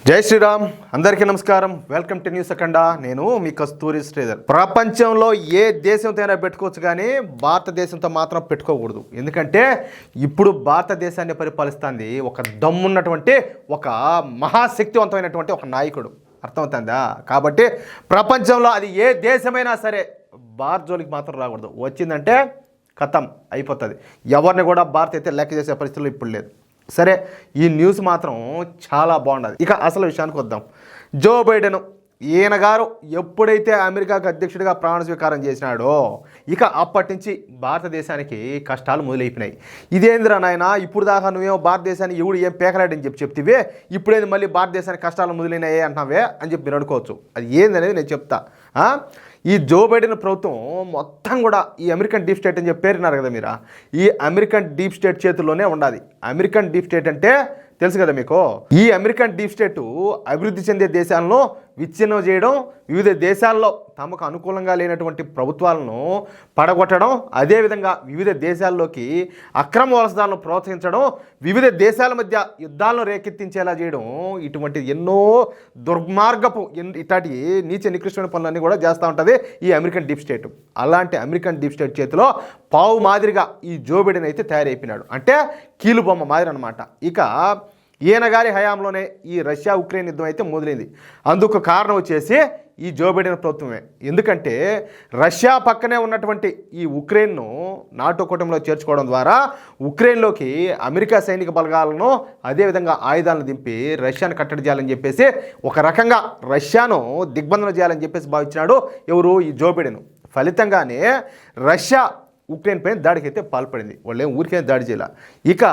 జై శ్రీరామ్. అందరికీ నమస్కారం. Welcome to news Akhanda. నేను మీ కస్తూరి శ్రీధర్. ప్రపంచంలో ఏ దేశంతో అయినా పెట్టుకోవచ్చు, కానీ భారతదేశంతో మాత్రం పెట్టుకోకూడదు. ఎందుకంటే ఇప్పుడు భారతదేశాన్ని పరిపాలిస్తుంది ఒక దమ్మున్నటువంటి, ఒక మహాశక్తివంతమైనటువంటి ఒక నాయకుడు. అర్థమవుతుందా? కాబట్టి ప్రపంచంలో అది ఏ దేశమైనా సరే భారత్ జోలికి మాత్రం రాకూడదు. వచ్చిందంటే ఖతం అయిపోతుంది. ఎవరిని కూడా భారత్ అయితే లెక్క చేసే పరిస్థితుల్లో ఇప్పుడు లేదు. సరే, ఈ న్యూస్ మాత్రం చాలా బాగుండదు. ఇక అసలు విషయానికి వద్దాం. జో బైడెన్ ఈయన గారు ఎప్పుడైతే అమెరికాకు అధ్యక్షుడిగా ప్రమాణ స్వీకారం చేసినాడో ఇక అప్పటి నుంచి భారతదేశానికి కష్టాలు మొదలైపోయినాయి. ఇదేంద్రా నాయన, ఇప్పుడు దాకా నువ్వేమో భారతదేశాన్ని ఎవడు ఏం పేకలాడని చెప్తివే, ఇప్పుడేది మళ్ళీ భారతదేశానికి కష్టాలు మొదలైనాయే అంటున్నావే అని చెప్పి మీరు అనుకోవచ్చు. అది ఏందనేది నేను చెప్తా. ఈ జో బైడెన్ ప్రభుత్వం మొత్తం కూడా ఈ అమెరికన్ డీప్ స్టేట్ అని చెప్పి పేరున్నారు కదా మీరు, ఈ అమెరికన్ డీప్ స్టేట్ చేతుల్లోనే ఉండాలి. అమెరికన్ డీప్ స్టేట్ అంటే తెలుసు కదా మీకు. ఈ అమెరికన్ డీప్ స్టేటు అభివృద్ధి చెందే దేశాలను విచ్ఛిన్నం చేయడం, వివిధ దేశాల్లో తమకు అనుకూలంగా లేనటువంటి ప్రభుత్వాలను పడగొట్టడం, అదేవిధంగా వివిధ దేశాల్లోకి అక్రమ వలసదారులను ప్రోత్సహించడం, వివిధ దేశాల మధ్య యుద్ధాలను రేకెత్తించేలా చేయడం, ఇటువంటి ఎన్నో దుర్మార్గపు ఇట్లాంటి నీచ నికృష్టమైన పనులన్నీ కూడా చేస్తూ ఉంటుంది ఈ అమెరికన్ డీప్ స్టేట్. అలాంటి అమెరికన్ డీప్ స్టేట్ చేతిలో పావు మాదిరిగా ఈ జో బైడెన్ అయితే తయారైపోయినాడు. అంటే కీలు బొమ్మ మాదిరి అనమాట. ఇక ఈయన గారి హయాంలోనే ఈ రష్యా ఉక్రెయిన్ యుద్ధం అయితే మొదలైంది. అందుకు కారణం వచ్చేసి ఈ జో బైడెన్ ప్రభుత్వమే. ఎందుకంటే రష్యా పక్కనే ఉన్నటువంటి ఈ ఉక్రెయిన్ను నాటో కూటమిలో చేర్చుకోవడం ద్వారా ఉక్రెయిన్లోకి అమెరికా సైనిక బలగాలను అదేవిధంగా ఆయుధాలను దింపి రష్యాను కట్టడి చేయాలని చెప్పేసి, ఒక రకంగా రష్యాను దిగ్బంధన చేయాలని చెప్పేసి భావించినాడు ఎవరు, ఈ జో బైడెన్. ఫలితంగానే రష్యా ఉక్రెయిన్ పైన దాడికి అయితే పాల్పడింది. వాళ్ళు ఏం ఊరికే దాడి చేయాల. ఇక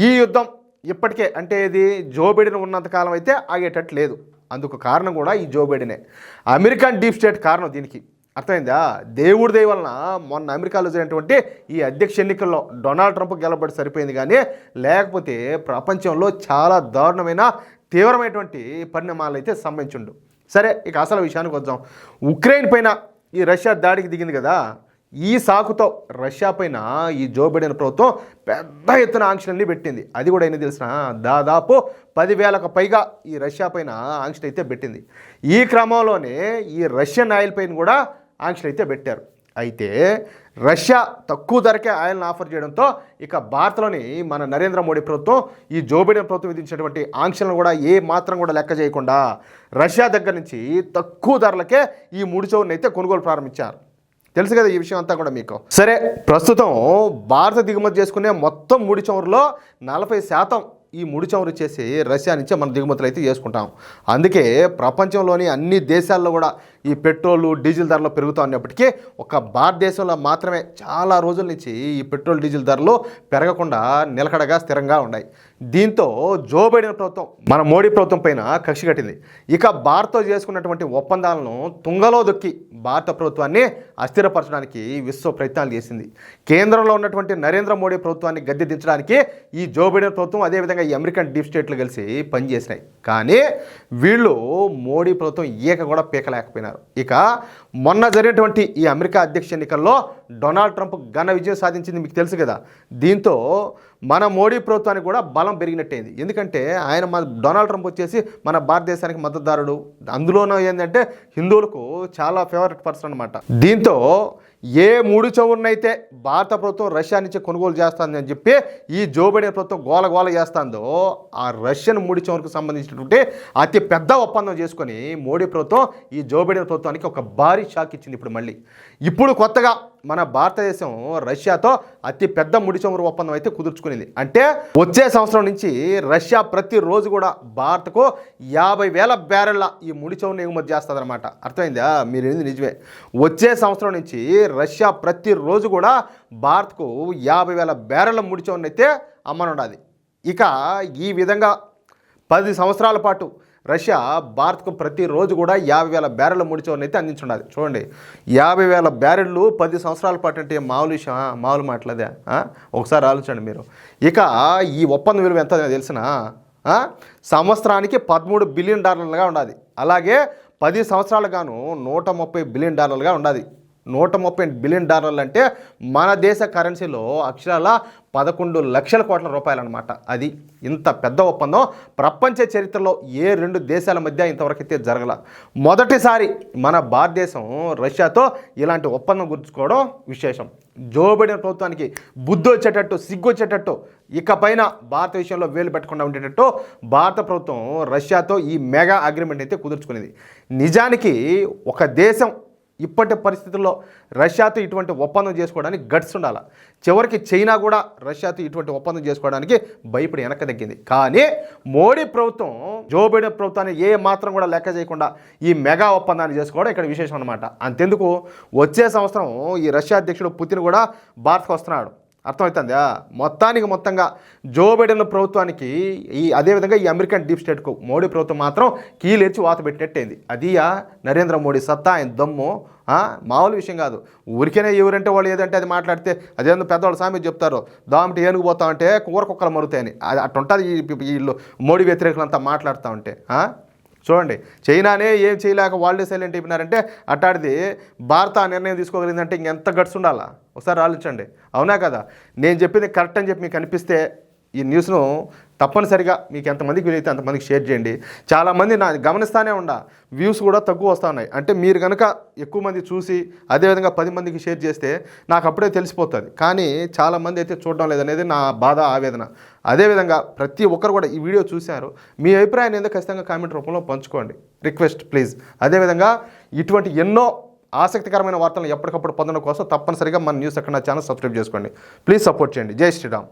ఈ యుద్ధం ఇప్పటికే అంటే ఇది జో బైడెన్ ఉన్నంతకాలం అయితే ఆగేటట్టు లేదు. అందుకు కారణం కూడా ఈ జో బైడెనే. అమెరికన్ డీప్ స్టేట్ కారణం దీనికి. అర్థమైందా? దేవుడి దయ వలన మొన్న అమెరికాలో జరిగినటువంటి ఈ అధ్యక్ష ఎన్నికల్లో డొనాల్డ్ ట్రంప్ గెలబడి సరిపోయింది, కానీ లేకపోతే ప్రపంచంలో చాలా దారుణమైన తీవ్రమైనటువంటి పరిణామాలు అయితే సంభవించుండు. సరే, ఇక అసలు విషయానికి వద్దాం. ఉక్రెయిన్ పైన ఈ రష్యా దాడికి దిగింది కదా, ఈ సాకుతో రష్యా పైన ఈ జో బైడెన్ ప్రభుత్వం పెద్ద ఎత్తున ఆంక్షలన్నీ పెట్టింది. అది కూడా ఏంటి తెలిసిన, దాదాపు 10,000కు పైగా ఈ రష్యా పైన ఆంక్షలు అయితే పెట్టింది. ఈ క్రమంలోనే ఈ రష్యన్ ఆయిల్ పైన కూడా ఆంక్షలు అయితే పెట్టారు. అయితే రష్యా తక్కువ ధరకే ఆయిల్ని ఆఫర్ చేయడంతో ఇక భారత్లోని మన నరేంద్ర మోడీ ప్రభుత్వం ఈ జో బైడెన్ ప్రభుత్వం విధించినటువంటి ఆంక్షలను కూడా ఏ మాత్రం కూడా లెక్క చేయకుండా రష్యా దగ్గర నుంచి తక్కువ ధరలకే ఈ ముడి చమురుని అయితే కొనుగోలు ప్రారంభించారు. తెలుసు కదా ఈ విషయం అంతా కూడా మీకు. సరే, ప్రస్తుతం భారత దిగుమతి చేసుకునే మొత్తం ముడి చమురులో 40% ఈ ముడి చమురు వచ్చేసి రష్యా నుంచే మనం దిగుమతులు అయితే చేసుకుంటాం. అందుకే ప్రపంచంలోని అన్ని దేశాల్లో కూడా ఈ పెట్రోలు డీజిల్ ధరలు పెరుగుతూ ఉన్నప్పటికీ ఒక భారతదేశంలో మాత్రమే చాలా రోజుల నుంచి ఈ పెట్రోల్ డీజిల్ ధరలు పెరగకుండా నిలకడగా స్థిరంగా ఉన్నాయి. దీంతో జో బైడెన్ ప్రభుత్వం మన మోడీ ప్రభుత్వం పైన కక్ష కట్టింది. ఇక భారత్తో చేసుకున్నటువంటి ఒప్పందాలను తుంగలో దొక్కి భారత ప్రభుత్వాన్ని అస్థిరపరచడానికి విశ్వ ప్రయత్నాలు చేసింది. కేంద్రంలో ఉన్నటువంటి నరేంద్ర మోడీ ప్రభుత్వాన్ని గద్దె దించడానికి ఈ జో బైడెన్ ప్రభుత్వం అదేవిధంగా ఈ అమెరికన్ డీప్ స్టేట్లు కలిసి పనిచేసినాయి. కానీ వీళ్ళు మోడీ ప్రభుత్వం ఈక కూడా పీకలేకపోయినారు. ఇక మొన్న జరిగినటువంటి ఈ అమెరికా అధ్యక్ష ఎన్నికల్లో డొనాల్డ్ ట్రంప్ ఘన విజయం సాధించింది మీకు తెలుసు కదా. దీంతో మన మోడీ ప్రభుత్వానికి కూడా బలం పెరిగినట్టయింది. ఎందుకంటే డొనాల్డ్ ట్రంప్ వచ్చేసి మన భారతదేశానికి మద్దతుదారుడు. అందులోనూ ఏంటంటే హిందువులకు చాలా ఫేవరెట్ పర్సన్ అనమాట. దీంతో ఏ ముడి చమురునైతే భారత ప్రభుత్వం రష్యా నుంచి కొనుగోలు చేస్తుంది అని చెప్పి ఈ జో బైడెన్ ప్రభుత్వం గోల చేస్తుందో ఆ రష్యన్ ముడి చమురుకు సంబంధించినటువంటి అతి పెద్ద ఒప్పందం చేసుకొని మోడీ ప్రభుత్వం ఈ జో బైడెన్ ప్రభుత్వానికి ఒక భారీ షాక్ ఇచ్చింది. ఇప్పుడు కొత్తగా మన భారతదేశం రష్యాతో అతి పెద్ద ముడి చమురు ఒప్పందం అయితే కుదుర్చుకునింది. అంటే వచ్చే సంవత్సరం నుంచి రష్యా ప్రతిరోజు కూడా భారత్కు 50,000 బ్యారెళ్ల ఈ ముడి చమురుని ఎగుమతి చేస్తుంది అనమాట. అర్థమైందా? మీరు ఏంది నిజమే. వచ్చే సంవత్సరం నుంచి రష్యా ప్రతిరోజు కూడా భారత్కు 50,000 బ్యారెళ్ల ముడి చమురుని అయితే అమ్మనుండాలి. ఇక ఈ విధంగా 10 సంవత్సరాల పాటు రష్యా భారత్కు ప్రతిరోజు కూడా 50,000 బ్యారెళ్ల ముడి చమురుని అయితే అందించుండాలి. చూడండి, 50,000 బ్యారెళ్లు 10 సంవత్సరాల పాటు అంటే మామూలు మాటలదే. ఒకసారి ఆలోచించండి మీరు. ఇక ఈ ఒప్పందం విలువ ఎంత తెలిసిన, సంవత్సరానికి $13 బిలియన్ ఉండాలి. అలాగే 10 సంవత్సరాలుగాను $130 బిలియన్ ఉండాలి. $130 బిలియన్ అంటే మన దేశ కరెన్సీలో అక్షరాల 11 లక్షల కోట్ల రూపాయలు అనమాట. అది ఇంత పెద్ద ఒప్పందం ప్రపంచ చరిత్రలో ఏ 2 దేశాల మధ్య ఇంతవరకు అయితే జరగల. మొదటిసారి మన భారతదేశం రష్యాతో ఇలాంటి ఒప్పందం గుర్చుకోవడం విశేషం. జో బైడెన్ ప్రభుత్వానికి బుద్ధి వచ్చేటట్టు, సిగ్గు వచ్చేటట్టు, ఇకపైన భారత విషయంలో వేలు పెట్టకుండా ఉండేటట్టు భారత ప్రభుత్వం రష్యాతో ఈ మెగా అగ్రిమెంట్ అయితే కుదుర్చుకునేది. నిజానికి ఒక దేశం ఇప్పటి పరిస్థితుల్లో రష్యాతో ఇటువంటి ఒప్పందం చేసుకోవడానికి గట్స్ ఉండాలి. చివరికి చైనా కూడా రష్యాతో ఇటువంటి ఒప్పందం చేసుకోవడానికి భయపడి వెనక్కి తగ్గింది. కానీ మోడీ ప్రభుత్వం జో బైడెన్ ప్రభుత్వాన్ని ఏ మాత్రం కూడా లెక్క చేయకుండా ఈ మెగా ఒప్పందాన్ని చేసుకోవడం ఇక్కడ విశేషం అనమాట. అంతెందుకు వచ్చే సంవత్సరం ఈ రష్యా అధ్యక్షుడు పుతిన్ కూడా భారత్కు వస్తున్నాడు. అర్థమవుతుందా? మొత్తంగా జో బైడెన్ ప్రభుత్వానికి అదేవిధంగా ఈ అమెరికన్ డీప్ స్టేట్కు మోడీ ప్రభుత్వం మాత్రం కీలేర్చి వాత పెట్టినట్టయింది. అదియా నరేంద్ర మోడీ సత్తా, ఆయన దమ్ము మామూలు విషయం కాదు. ఊరికేనే ఎవరంటే వాళ్ళు ఏదంటే అది మాట్లాడితే అదేందో పెద్దవాళ్ళు సామెత చెప్తారు, దామిటి ఏనుగు పోతామంటే కూర కుక్కలు మరుగుతాయని. అది అట్టుంటుంది వీళ్ళు మోడీ వ్యతిరేకులంతా మాట్లాడుతూ ఉంటే. చూడండి, చైనానే ఏం చేయలేక వాళ్ళే సైలెంట్ అయిపోయినారంటే అట్టాడిది భారత నిర్ణయం తీసుకోగలిగిందంటే ఇంకెంత గట్స్ ఉండాలా? ఒకసారి ఆలోచించండి. అవునా కదా? నేను చెప్పింది కరెక్ట్ అని చెప్పి మీకు అనిపిస్తే ఈ న్యూస్ను తప్పనిసరిగా మీకు ఎంతమందికి వీలైతే అంతమందికి షేర్ చేయండి. చాలామంది నా గమనిస్తానే వ్యూస్ కూడా తక్కువ వస్తూ ఉన్నాయి. అంటే మీరు కనుక ఎక్కువ మంది చూసి అదేవిధంగా 10 మందికి షేర్ చేస్తే నాకు అప్పుడే తెలిసిపోతుంది. కానీ చాలామంది అయితే చూడడం లేదనేది నా బాధ, ఆవేదన. అదేవిధంగా ప్రతి ఒక్కరు కూడా ఈ వీడియో చూశారు, మీ అభిప్రాయాన్ని ఎందుకు ఖచ్చితంగా కామెంట్ రూపంలో పంచుకోండి, రిక్వెస్ట్ ప్లీజ్. అదేవిధంగా ఇటువంటి ఎన్నో ఆసక్తికరమైన వార్తలను ఎప్పటికప్పుడు పొందడం కోసం తప్పనిసరిగా మన న్యూస్ అక్కడ ఛానల్ సబ్స్క్రైబ్ చేసుకోండి. ప్లీజ్ సపోర్ట్ చేయండి. జై శ్రీరామ్.